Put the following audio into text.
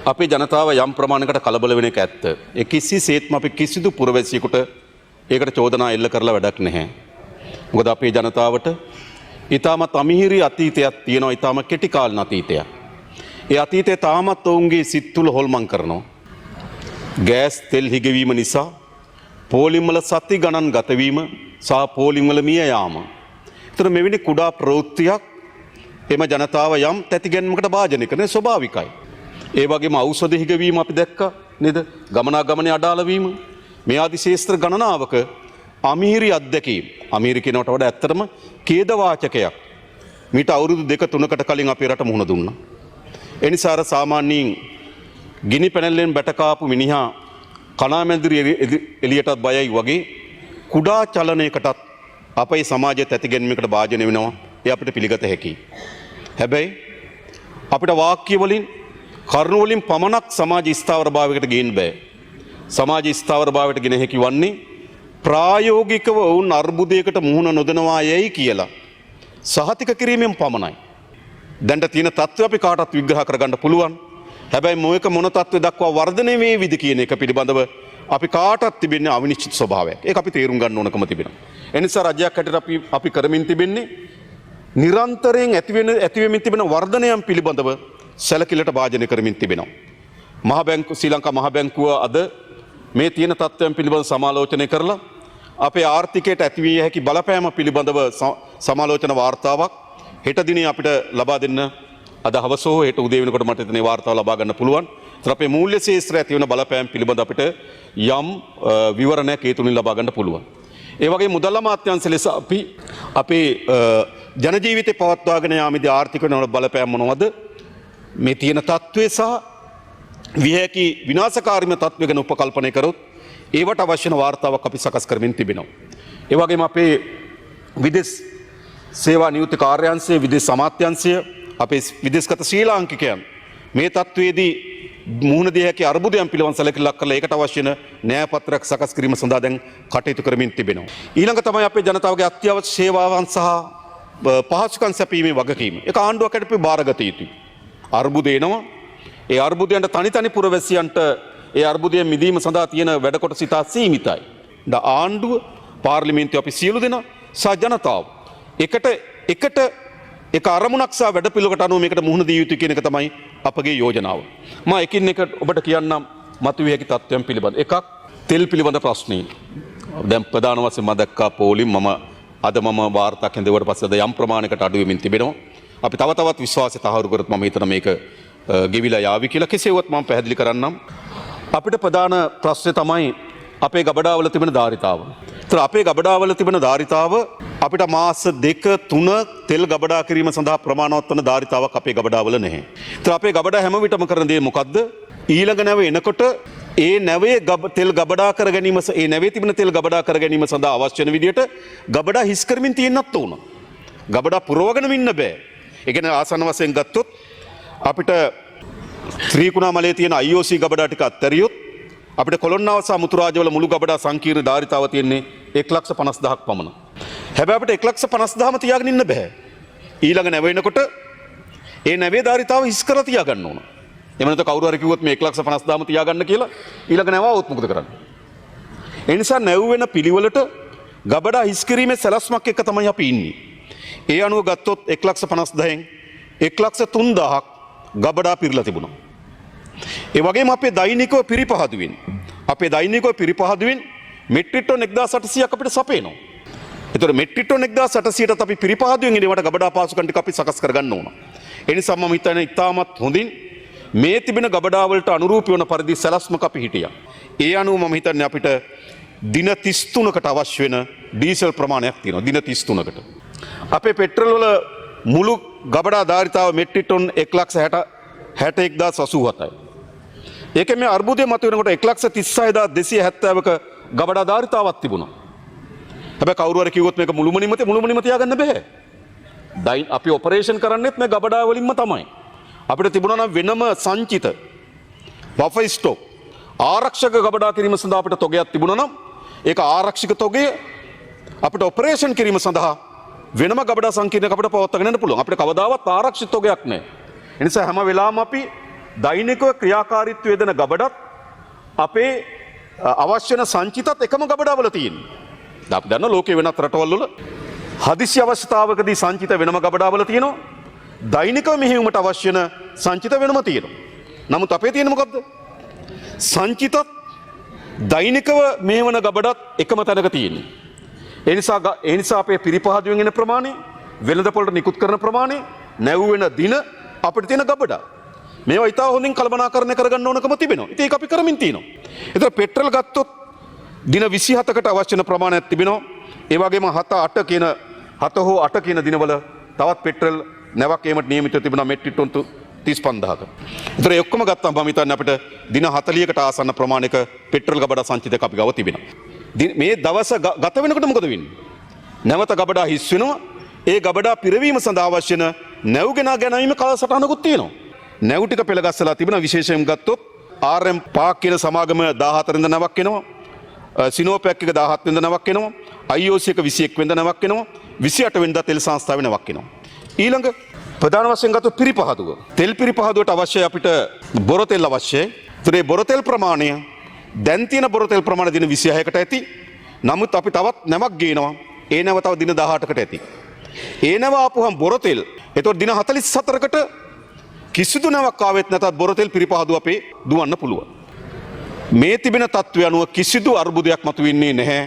අපේ ජනතාව යම් ප්‍රමාණයකට කලබල වෙන එක ඇත්ත. ඒ කිසිසේත්ම අපි කිසිදු පුරවැසියෙකුට ඒකට චෝදනා එල්ල කරලා වැඩක් නැහැ. මොකද අපේ ජනතාවට ඊටමත් අමිහිරි අතීතයක් තියෙනවා, ඊටම කෙටි කාලන අතීතයක්. ඒ අතීතය තාමත් ඔවුන්ගේ සිත් තුළ හොල්මන් කරනවා. ගෑස් තෙල් හිගවීම නිසා පෝලිම් වල සති ගණන් ගතවීම සහ පෝලිම් වල මිය යාම. ඒතර මෙවැනි කුඩා ප්‍රවෘත්තියක් එම ජනතාව යම් තැතිගැන්මකට භාජනය කරන ස්වභාවිකයි. ඒ වගේම ඖෂධ හිගවීම අපි දැක්කා නේද? ගමනාගමනයේ අඩාල වීම මේ ආදි ශේෂ්ත්‍ර ගණනාවක අමිහිරි අත්දැකීම්. අමිහිරි කියනවට වඩා ඇත්තටම ඛේදවාචකයක්. මීට අවුරුදු 2-3කට කලින් අපේ රට මුහුණ දුන්නා. ඒ නිසා අර සාමාන්‍යයෙන් ගිනි පැනල්ලෙන් බැට කාපු මිනිහා කණාමැදිරි එළියටත් බයයි වගේ කුඩා චලනයකටත් අපේ සමාජයේ තැතිගැන්මකට භාජනය වෙනවා. ඒ අපිට පිළිගත හැකියි. හැබැයි අපිට වාක්‍ය වලින් කරුණු වලින් පමණක් සමාජ ස්ථාවරභාවයකට ගේන්න බෑ. සමාජ ස්ථාවරභාවයට ගෙන හැකි වන්නේ ප්‍රායෝගිකව වුන් අර්බුදයකට මුහුණ නොදනවා යයි කියලා සහතික කිරීමෙන් පමණයි. දැන්ට තියෙන තත්ත්වය අපි කාටත් විග්‍රහ කරගන්න පුළුවන්. හැබැයි මොයක මොන තත්ත්වය දක්වා වර්ධනය වේවිද කියන එක පිළිබඳව අපි කාටත් තිබෙන්නේ අවිනිශ්චිත ස්වභාවයක්. ඒක අපි තේරුම් ගන්න ඕනකම තිබෙනවා. ඒ නිසා රජයක් හැටියට අපි කරමින් තිබෙන්නේ නිරන්තරයෙන් ඇතිවෙමින් තිබෙන වර්ධනයන් පිළිබඳව සැලකිල්ලට භාජනය කරමින් තිබෙනවා. මහ බැංකුව ශ්‍රී ලංකා මහ බැංකුව අද මේ තියෙන තත්ත්වයන් පිළිබඳව සමාලෝචනය කරලා අපේ ආර්ථිකයට ඇතිවිය හැකි බලපෑම පිළිබඳව සමාලෝචන වාර්තාවක් හෙට දිනේ අපිට ලබා දෙන්න අද හවස හෝ හෙට උදේ වෙනකොට මට එතන වාර්තාව ලබා ගන්න පුළුවන්. ඒත් අපේ මූල්‍ය ශේෂ්ත්‍රය ඇති වෙන බලපෑම් පිළිබඳව අපිට යම් විවරණයක් ඒ තුලින් ලබා ගන්න පුළුවන්. ඒ වගේ මුදල් අමාත්‍යාංශ ලෙස අපි අපේ ජන ජීවිතේ පවත්වාගෙන යාමේදී ආර්ථික බලපෑම් මොනවද? මේ තියෙන තත්ත්වය සහ විහැකි විනාශකාරීම තත්ත්වය ගැන උපකල්පනය කරොත් ඒවට අවශ්‍ය වාර්තාවක් අපි සකස් කරමින් තිබෙනවා. ඒ වගේම අපේ විදේශ සේවා නියුක්ත කාර්යාංශය, විදේශ අමාත්‍යාංශය, අපේ විදේශගත ශ්‍රී ලාංකිකයන් මේ තත්ත්වයේදී මුහුණ දිය හැකි අර්බුදයන් පිළිබඳ සැලකිල්ලක් කරලා ඒකට අවශ්‍ය න්‍යාය පත්‍රයක් සකස් කිරීම සඳහා දැන් කටයුතු කරමින් තිබෙනවා. ඊළඟ තමයි අපේ ජනතාවගේ අත්‍යවශ්‍ය සේවාවන් සහ පහසුකම් සැපීමේ වගකීම. ඒක ආණ්ඩුවක් හැටියට බාරගත යුතුයි. අර්බුද එනවා. ඒ අර්බුදයන්ට තනි පුරවැසියන්ට ඒ අර්බුදයෙන් මිදීම සඳහා තියෙන වැඩ කොටස ඉතා සීමිතයි. ආණ්ඩුව, පාර්ලිමේන්තුව අපි සියලු දෙනා සහ ජනතාව එකට එක අරමුණක් සහ වැඩ පිළිවෙලකට අනුව මේකට මුහුණ දිය යුතුයි කියන එක තමයි අපගේ යෝජනාව. මම එකින් එක ඔබට කියන්නම් මතුවිය හැකි තත්ත්වයන් පිළිබඳ. එකක් තෙල් පිළිබඳ ප්‍රශ්නේ. දැන් ප්‍රධාන වශයෙන් මම දැක්කා පෝලිම් අද මම වාර්තාවක් හඳුවට පස්සේ යම් ප්‍රමාණයකට අඩු වෙමින් තිබෙනවා. අපි තවත් විශ්වාසය තහවුරු කරත් මම හිතන මේක ගෙවිලා යාවි කියලා. කෙසේවත් මම පැහැදිලි කරන්නම්. අපිට ප්‍රධාන ප්‍රශ්නේ තමයි අපේ ගබඩාවල තිබෙන ධාරිතාව. ඒතර අපේ ගබඩාවල තිබෙන ධාරිතාව අපිට මාස 2-3 තෙල් ගබඩා කිරීම සඳහා ප්‍රමාණවත් වන ධාරිතාවක් අපේ ගබඩාවල නැහැ. ඒතර අපේ ගබඩා හැම විටම කරන දේ මොකද්ද? ඊළඟ නැව එනකොට ඒ නැවේ තෙල් ගබඩා කර ගැනීම ඒ නැවේ තිබෙන තෙල් ගබඩා කර ගැනීම සඳහා අවශ්‍ය වෙන විදිහට ගබඩා හිස් කරමින් තියෙන්නත් ඕන. ගබඩා පුරවගෙනම ඉන්න බෑ. ඒ කියන්නේ ආසන්න වශයෙන් ගත්තොත් අපිට ත්‍රිකුණාමලයේ තියෙන IOC ගබඩා ටික අත්තරියොත් අපිට කොළොන්නාව සහ මුතුරාජවල මුළු ගබඩා සංකීර්ණ ධාරිතාව තියෙන්නේ 1,50,000ක් පමණ. හැබැයි අපිට 1,50,000ම තියාගෙන ඉන්න බෑ. ඊළඟ නැව එනකොට ඒ නැවේ ධාරිතාව හිස් කරලා තියාගන්න ඕන. එහෙම නැත්නම් කවුරු හරි කිව්වොත් මේ 1,50,000ම තියාගන්න කියලා ඊළඟ නැව આવොත් මොකද කරන්නේ? ඒ නිසා නැව් වෙන පිළිවෙලට ගබඩා හිස් කිරීමේ සැලැස්මක් එක්ක තමයි අපි ඉන්නේ. ඒ අනුව ගත්තොත් 1,50,000න් 1,03,000ක් ගබඩා පිරලා තිබුණා. ඒ වගේම අපේ දෛනිකව පිරිපහදුවෙන් මෙට්‍රික් ටන් 1,800ක් අපිට සපේනවා. ඒතර මෙට්‍රික් ටන් 1,800ටත් අපි පිරිපහදුවෙන් ඉන්නවට ගබඩා පාසුකම් ටික අපි සකස් කරගන්න ඕන. ඒ නිසා මම හිතන්නේ ඉතාමත් හොඳින් මේ තිබෙන ගබඩා වලට අනුරූපී වන පරිදි සැලැස්මක අපි හිටියා. ඒ අනුව මම හිතන්නේ අපිට දින 33කට අවශ්‍ය වෙන ඩීසල් ප්‍රමාණයක් තියෙනවා. දින 33කට. අපේ පෙට්‍රල් වල මුළු ගබඩා ධාරිතාව මෙට්‍රික් ටන් 1,61,87යි. ඒකේ මේ අර්බුදය මතුවෙනකොට 1,36,270ක ගබඩා ධාරිතාවක් තිබුණා. හැබැයි කවුරු හරි කිව්වොත් මේක මුළුමනින්ම තියාගන්න බෑ. අපි ඔපරේෂන් කරන්නේත් මේ ගබඩා වලින්ම තමයි. අපිට තිබුණා නම් වෙනම සංචිත බෆර් ස්ටොක් ආරක්ෂක ගබඩා කිරීම සඳහා අපිට තොගයක් තිබුණා නම් ඒක ආරක්ෂක තොගය අපිට ඔපරේෂන් කිරීම සඳහා වෙනම ගබඩා සංකීර්ණයක් අපිට පවත්වාගෙන යන්න පුළුවන්. අපිට කවදාවත් ආරක්ෂිත තොගයක් නැහැ. ඒ නිසා හැම වෙලාවම අපි දෛනිකව ක්‍රියාකාරීත්වය දෙන ගබඩත් අපේ අවශ්‍යන සංචිතත් එකම ගබඩාවල තියෙනවා. අපි දන්න ලෝකේ වෙනත් රටවල් වල හදිසි අවස්ථාවකදී සංචිත වෙනම ගබඩාවල තියෙනවා. දෛනිකව මෙහෙයුමට අවශ්‍ය වෙන සංචිත වෙනම තියෙනවා. නමුත් අපේ තියෙන මොකද්ද? සංචිතත් දෛනිකව මෙහෙවන ගබඩත් එකම තැනක තියෙන්නේ. ඒ නිසා අපේ පිරිපහදුවෙන් එන ප්‍රමාණය, වෙළඳපොළට නිකුත් කරන ප්‍රමාණය, නැවුවෙන දින අපිට තියෙන ගබඩා. මේවා ඉතා හොඳින් කළමනාකරණය කරගන්න ඕනකම තිබෙනවා. ඉතින් ඒක අපි කරමින් තියෙනවා. ඒතර පෙට්‍රල් ගත්තොත් දින 27කට අවශ්‍ය වෙන ප්‍රමාණයක් තිබෙනවා. ඒ වගේම 7 හෝ 8 කියන දිනවල තවත් පෙට්‍රල් නැවක් ඒමට නියමිතව තිබෙනවා මෙට්‍රික් ටන් 35000ක. ඒතර ඒ ඔක්කොම ගත්තාම මම හිතන්නේ අපිට දින 40කට ආසන්න ප්‍රමාණයක පෙට්‍රල් ගබඩා සංචිතක අපි ගාව තිබෙනවා. මේ දවස ගත වෙනකොට මොකද වෙන්නේ? නැවත ගබඩා හිස් වෙනවා. ඒ ගබඩා පිරවීම සඳහා අවශ්‍ය වෙන නැව් ගෙනා ගැනීම කාලසටහනකුත් තියෙනවා. නැව් ටික පෙළගස්සලා තිබෙන විශේෂයෙන් ගත්තොත් RM පාක් කියන සමාගම 14 වෙනිදා නැවක් එනවා. සිනෝපැක් එක 17 වෙනිදා නැවක් එනවා. IOC එක 21 වෙනිදා නැවක් එනවා. 28 වෙනිදා තෙල් සංස්ථාවේ නැවක් එනවා. ඊළඟ ප්‍රධාන වශයෙන් ගත්තොත් පිරිපහදුව. තෙල් පිරිපහදුවට අවශ්‍යයි අපිට බොර තෙල් අවශ්‍යයි. ඒතරේ බොර තෙල් ප්‍රමාණය දැන් තියෙන බොර තෙල් ප්‍රමාණය දින 26කට ඇති. නමුත් අපි තවත් නැවක් ගේනවා. ඒ නැව තව දින 18කට ඇති. ඒ නැව ආපුවම බොර තෙල් එතකොට දින 44කට කිසිදු නැවක් ආවෙත් නැතත් බොර තෙල් පිරිපහදුව අපේ දුවන්න පුළුවන්. මේ තිබෙන තත්ත්වය අනුව කිසිදු අර්බුදයක් මතුවෙන්නේ නැහැ.